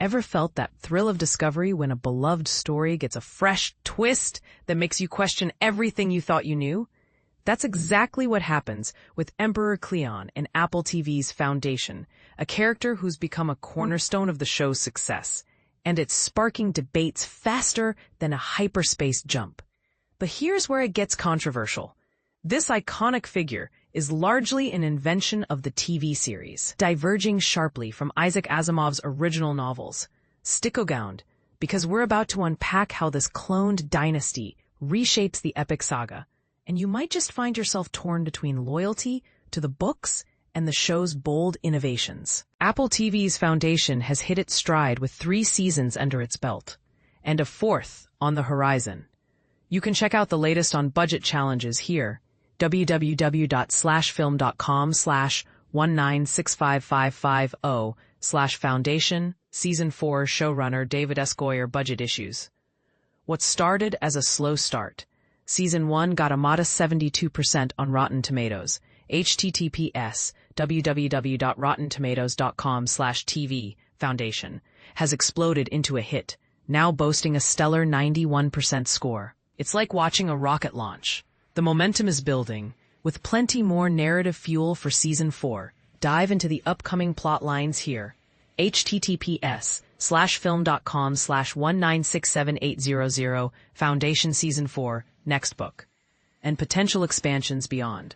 Ever felt that thrill of discovery when a beloved story gets a fresh twist that makes you question everything you thought you knew? That's exactly what happens with Emperor Cleon in Apple TV's Foundation, a character who's become a cornerstone of the show's success, and it's sparking debates faster than a hyperspace jump. But here's where it gets controversial. This iconic figure is largely an invention of the TV series, diverging sharply from Isaac Asimov's original novels. Stick around, because we're about to unpack how this cloned dynasty reshapes the epic saga, and you might just find yourself torn between loyalty to the books and the show's bold innovations. Apple TV's Foundation has hit its stride with 3 seasons under its belt, and a 4th on the horizon. You can check out the latest on budget challenges here, www.slashfilm.com/1965550/foundation, Season 4 showrunner David Esquire budget issues. What started as a slow start, Season 1 got a modest 72% on Rotten Tomatoes, https://www.rottentomatoes.com/TV Foundation, has exploded into a hit, now boasting a stellar 91% score. It's like watching a rocket launch. The momentum is building, with plenty more narrative fuel for Season 4. Dive into the upcoming plot lines here. https://film.com/1967800 Foundation Season 4, Next Book, and potential expansions beyond.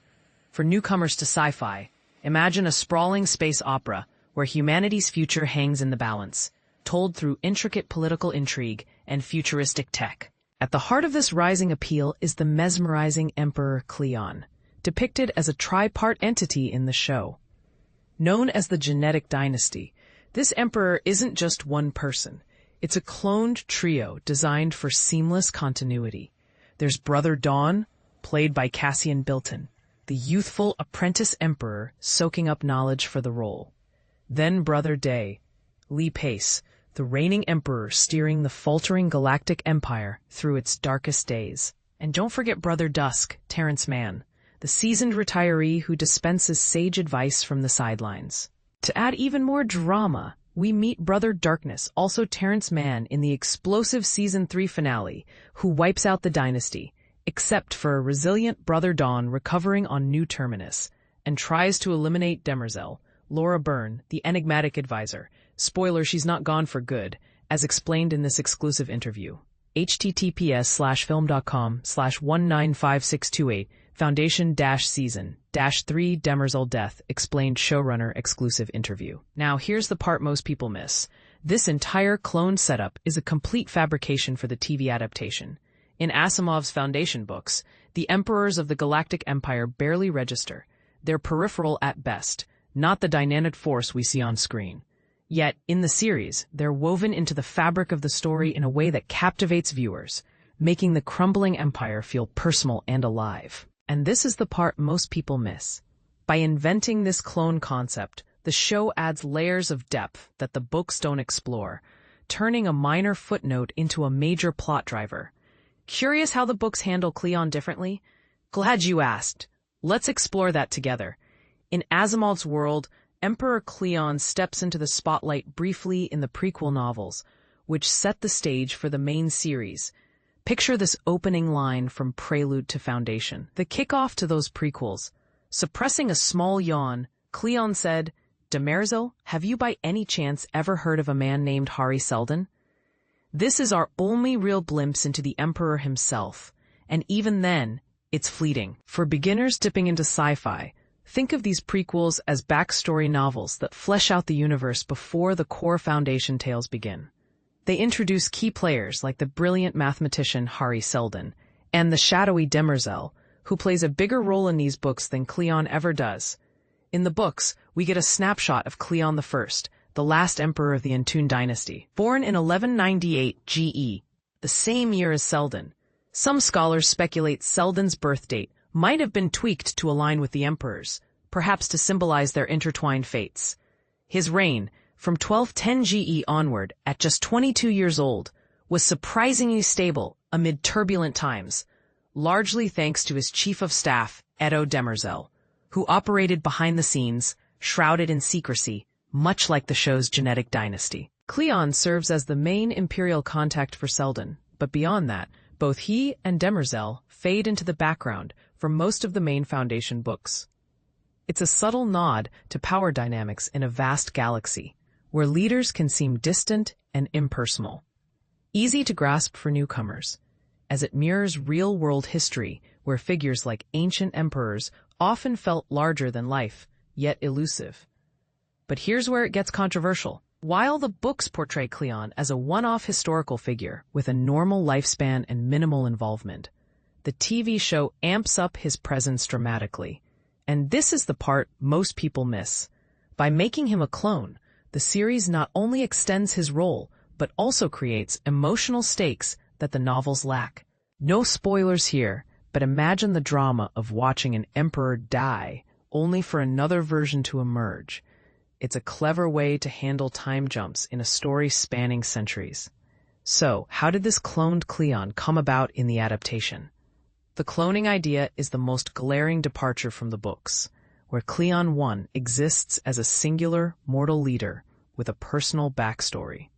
For newcomers to sci-fi, imagine a sprawling space opera where humanity's future hangs in the balance, told through intricate political intrigue and futuristic tech. At the heart of this rising appeal is the mesmerizing Emperor Cleon, depicted as a tripart entity in the show. Known as the Genetic Dynasty, this emperor isn't just one person. It's a cloned trio designed for seamless continuity. There's Brother Dawn, played by Cassian Bilton, the youthful apprentice emperor soaking up knowledge for the role. Then Brother Day, Lee Pace, the reigning emperor steering the faltering galactic empire through its darkest days. And don't forget Brother Dusk, Terrence Mann, the seasoned retiree who dispenses sage advice from the sidelines. To add even more drama, we meet Brother Darkness, also Terrence Mann, in the explosive Season 3 finale, who wipes out the dynasty, except for a resilient Brother Dawn recovering on New Terminus, and tries to eliminate Demerzel, Laura Byrne, the enigmatic advisor. Spoiler, she's not gone for good, as explained in this exclusive interview. https://film.com/1956628 Foundation-Season-3 Demerzel Death Explained Showrunner Exclusive Interview. Now here's the part most people miss. This entire clone setup is a complete fabrication for the TV adaptation. In Asimov's Foundation books, the emperors of the Galactic Empire barely register. They're peripheral at best, not the dynamic force we see on screen. Yet, in the series, they're woven into the fabric of the story in a way that captivates viewers, making the crumbling empire feel personal and alive. And this is the part most people miss. By inventing this clone concept, the show adds layers of depth that the books don't explore, turning a minor footnote into a major plot driver. Curious how the books handle Cleon differently? Glad you asked. Let's explore that together. In Asimov's world, Emperor Cleon steps into the spotlight briefly in the prequel novels, which set the stage for the main series. Picture this opening line from Prelude to Foundation, the kickoff to those prequels. Suppressing a small yawn, Cleon said, "Demerzel, have you by any chance ever heard of a man named Hari Seldon?" This is our only real glimpse into the Emperor himself, and even then, it's fleeting. For beginners dipping into sci-fi, think of these prequels as backstory novels that flesh out the universe before the core Foundation tales begin. They introduce key players like the brilliant mathematician Hari Seldon and the shadowy Demerzel, who plays a bigger role in these books than Cleon ever does. In the books, we get a snapshot of Cleon I, the last emperor of the Entun dynasty. Born in 1198 GE, the same year as Seldon, some scholars speculate Seldon's birth date might have been tweaked to align with the emperors, perhaps to symbolize their intertwined fates. His reign, from 1210 GE onward, at just 22 years old, was surprisingly stable amid turbulent times, largely thanks to his chief of staff, Edo Demerzel, who operated behind the scenes, shrouded in secrecy, much like the show's Genetic Dynasty. Cleon serves as the main imperial contact for Selden, but beyond that, both he and Demerzel fade into the background for most of the main Foundation books. It's a subtle nod to power dynamics in a vast galaxy, where leaders can seem distant and impersonal. Easy to grasp for newcomers, as it mirrors real-world history where figures like ancient emperors often felt larger than life, yet elusive. But here's where it gets controversial. While the books portray Cleon as a one-off historical figure with a normal lifespan and minimal involvement, the TV show amps up his presence dramatically. And this is the part most people miss. By making him a clone, the series not only extends his role, but also creates emotional stakes that the novels lack. No spoilers here, but imagine the drama of watching an emperor die, only for another version to emerge. It's a clever way to handle time jumps in a story spanning centuries. So, how did this cloned Cleon come about in the adaptation? The cloning idea is the most glaring departure from the books, where Cleon I exists as a singular, mortal leader with a personal backstory.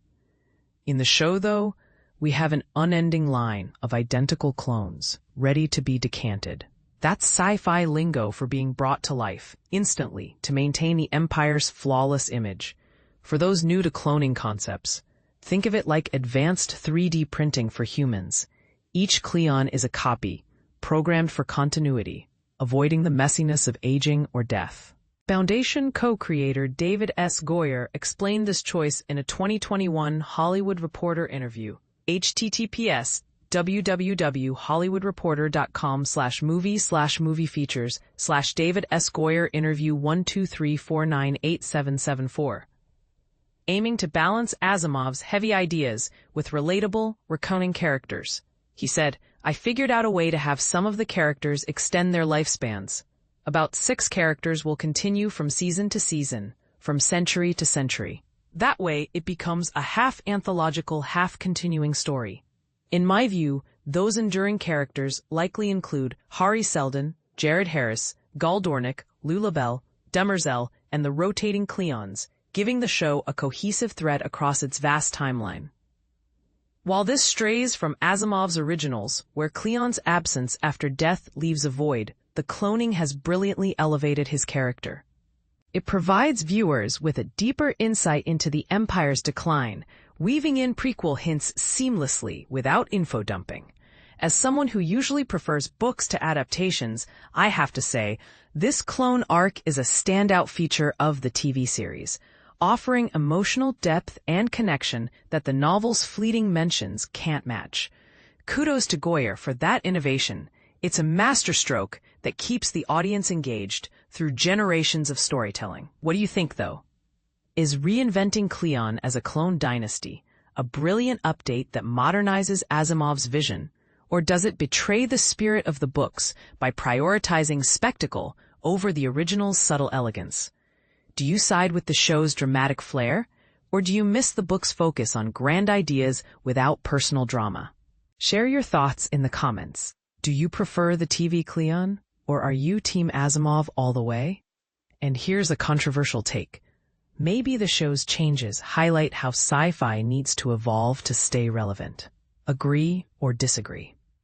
In the show, though, we have an unending line of identical clones, ready to be decanted. That's sci-fi lingo for being brought to life, instantly, to maintain the Empire's flawless image. For those new to cloning concepts, think of it like advanced 3D printing for humans. Each Cleon is a copy, programmed for continuity, avoiding the messiness of aging or death. Foundation co-creator David S. Goyer explained this choice in a 2021 Hollywood Reporter interview. https://www.hollywoodreporter.com/movie/movie-features/David S. Goyer interview 123498774. Aiming to balance Asimov's heavy ideas with relatable, recounting characters. He said, "I figured out a way to have some of the characters extend their lifespans. About 6 characters will continue from season to season, from century to century. That way, it becomes a half-anthological, half-continuing story. In my view, those enduring characters likely include Hari Seldon, Jared Harris, Gul Dornick, Lula Bell, Demerzel, and the rotating Cleons, giving the show a cohesive thread across its vast timeline." While this strays from Asimov's originals, where Cleon's absence after death leaves a void, the cloning has brilliantly elevated his character. It provides viewers with a deeper insight into the Empire's decline, weaving in prequel hints seamlessly without info dumping. As someone who usually prefers books to adaptations, I have to say, this clone arc is a standout feature of the TV series, offering emotional depth and connection that the novel's fleeting mentions can't match. Kudos to Goyer for that innovation. It's a masterstroke that keeps the audience engaged through generations of storytelling. What do you think, though? Is reinventing Cleon as a clone dynasty a brilliant update that modernizes Asimov's vision, or does it betray the spirit of the books by prioritizing spectacle over the original's subtle elegance? Do you side with the show's dramatic flair, or do you miss the book's focus on grand ideas without personal drama? Share your thoughts in the comments. Do you prefer the TV Cleon, or are you Team Asimov all the way? And here's a controversial take. Maybe the show's changes highlight how sci-fi needs to evolve to stay relevant. Agree or disagree?